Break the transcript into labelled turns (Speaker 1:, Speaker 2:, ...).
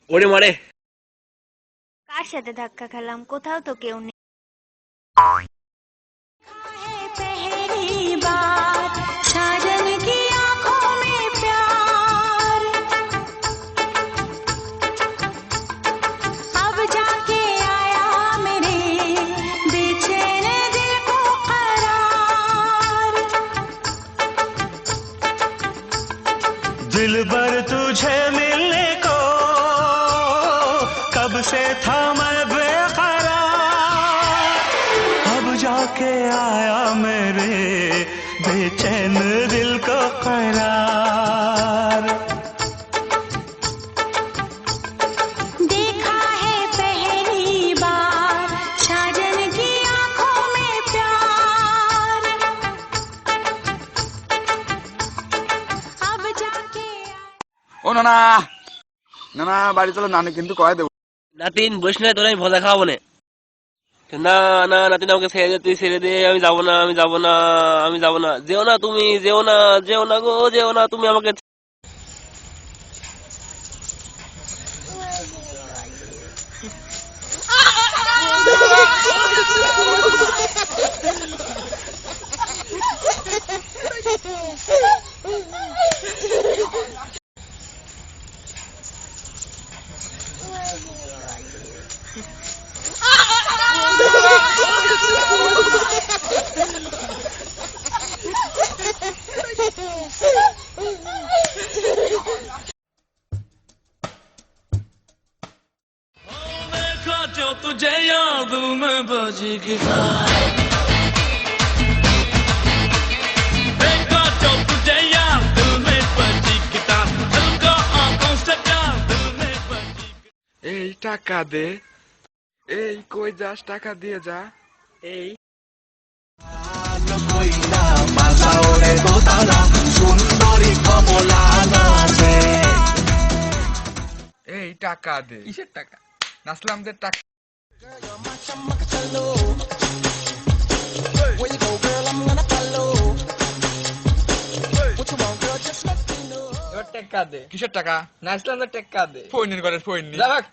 Speaker 1: ওরে মারে।
Speaker 2: কার সাথে ধাক্কা খেলাম? কোথাও তো কেউ নেই।
Speaker 3: दिल भर तुझे मिलने को कब से था मैं बेकरार, अब जाके आया मेरे बेचैन दिल को करार।
Speaker 4: देखा है पहली बार साजन की आंखों में प्यार, अब जाके
Speaker 5: ও নানা, নানা বাড়ি চলো, নানি কিন্তু কয়ে দেবো।
Speaker 1: নাতিন বসে না, তোর আমি ভজা খাওয়াবো না। না না নাতিন, আমাকে ছেড়ে দে, তুই ছেড়ে দে, আমি যাবো না, আমি যাবো না, আমি যাবো না। যেও না তুমি, যেও না, যেও না গো, যেও না তুমি আমাকে। जो तुझे याद में बजी गिटार, देखा जो तुझे याद में बजी गिटार, दिल को आंखों से प्यार दिल में बजी।
Speaker 5: এই টাকা দে, এই কই যাস, টাকা দিয়ে যা।
Speaker 1: এই
Speaker 5: এই টাকা দে। কিসের টাকা? নাসলামদের টাকা।
Speaker 6: এবার টেক্কা দে।
Speaker 5: কিসের টাকা?
Speaker 6: নাইসল্যান্ডের টেক্কা দে।
Speaker 5: ফোনের ঘরের ফোন নি।
Speaker 6: যা ভাগ।